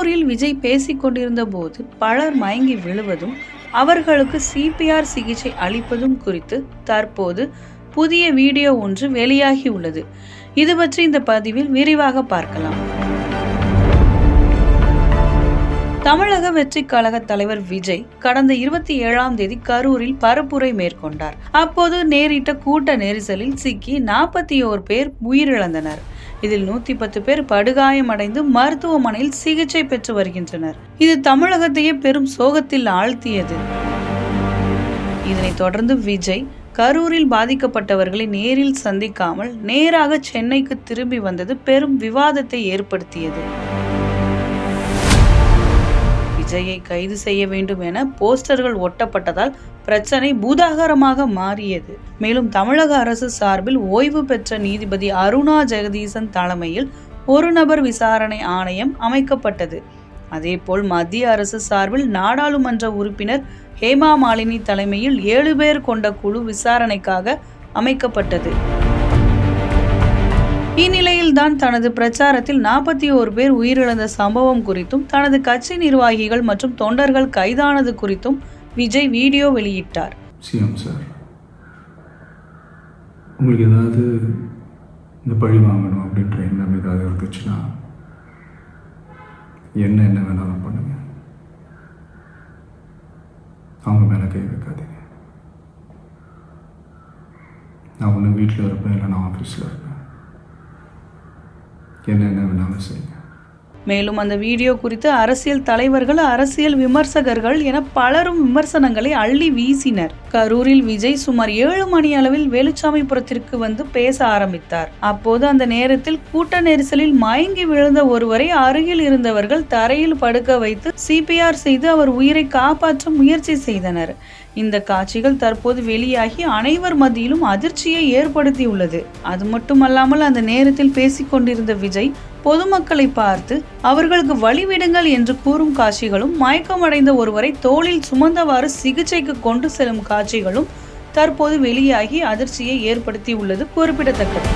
கரூரில் விஜய் பேசிக் கொண்டிருந்த போது பலர் மயங்கி விழுவதும் அவர்களுக்கு சிபிஆர் சிகிச்சை அளிப்பதும் குறித்து தற்போது புதிய வீடியோ ஒன்று வெளியாகி உள்ளது. இது பற்றி இந்த பதிவில் விரிவாக பார்க்கலாம். தமிழக வெற்றி கழக தலைவர் விஜய் கடந்த 27ஆம் தேதி கரூரில் பரப்புரை மேற்கொண்டார். அப்போது நேரிட்ட கூட்ட நெரிசலில் சிக்கி 41 பேர் உயிரிழந்தனர். இதில் 110 பேர் படுகாயமடைந்து மருத்துவமனையில் சிகிச்சை பெற்று வருகின்றனர். இது தமிழகத்தையே பெரும் சோகத்தில் ஆழ்த்தியது. இதனைத் தொடர்ந்து விஜய் கரூரில் பாதிக்கப்பட்டவர்களை நேரில் சந்திக்காமல் நேராக சென்னைக்கு திரும்பி வந்தது பெரும் விவாதத்தை ஏற்படுத்தியது. விஜயை கைது செய்ய வேண்டும் என போஸ்டர்கள் ஒட்டப்பட்டதால் பிரச்சனை பூதாகரமாக மாறியது. மேலும் தமிழக அரசு சார்பில் ஓய்வு பெற்ற நீதிபதி அருணா ஜெகதீசன் தலைமையில் ஒரு நபர் விசாரணை ஆணையம் அமைக்கப்பட்டது. அதேபோல் மத்திய அரசு சார்பில் நாடாளுமன்ற உறுப்பினர் ஹேமா மாலினி தலைமையில் 7 பேர் கொண்ட குழு விசாரணைக்காக அமைக்கப்பட்டது. இந்நிலையில்தான் தனது பிரச்சாரத்தில் 41 பேர் உயிரிழந்த சம்பவம் குறித்தும் தனது கட்சி நிர்வாகிகள் மற்றும் தொண்டர்கள் கைதானது குறித்தும் விஜய் வீடியோ வெளியிட்டார். சிஎம் சார், உங்களுக்கு ஏதாவது இந்த பழி வாங்கணும் அப்படின்ற எண்ணம் ஏதாவது இருந்துச்சுன்னா என்ன வேணாலும் பண்ணுங்க. அவங்க மேலே கை வைக்காதீங்க. நான் ஒன்று வீட்டில் இருப்பேன், இல்லை நான் ஆஃபீஸில் இருப்பேன். என்ன வேணாலும் செய்யுங்க. மேலும் அந்த வீடியோ குறித்து அரசியல் தலைவர்கள், அரசியல் விமர்சகர்கள் என பலரும் விமர்சனங்களை அள்ளி வீசினர். கரூரில் விஜய் சுமார் 7 மணி அளவில் வேலுச்சாமிபுரத்திற்கு வந்து பேச ஆரம்பித்தார். அப்போது அந்த நேரத்தில் கூட்ட நெரிசலில் மயங்கி விழுந்த ஒருவரை அருகில் இருந்தவர்கள் தரையில் படுக்க வைத்து சிபிஆர் செய்து அவர் உயிரை காப்பாற்ற முயற்சி செய்தனர். இந்த காட்சிகள் தற்போது வெளியாகி அனைவர் மத்தியிலும் அதிர்ச்சியை ஏற்படுத்தியுள்ளது. அது மட்டுமல்லாமல் அந்த நேரத்தில் பேசிக்கொண்டிருந்த விஜய் பொதுமக்களை பார்த்து அவர்களுக்கு வழிவிடுங்கள் என்று கூறும் காட்சிகளும், மயக்கமடைந்த ஒருவரை தோளில் சுமந்தவாறு சிகிச்சைக்கு கொண்டு செல்லும் காட்சிகளும் தற்போது வெளியாகி அதிர்ச்சியை ஏற்படுத்தி உள்ளது குறிப்பிடத்தக்கது.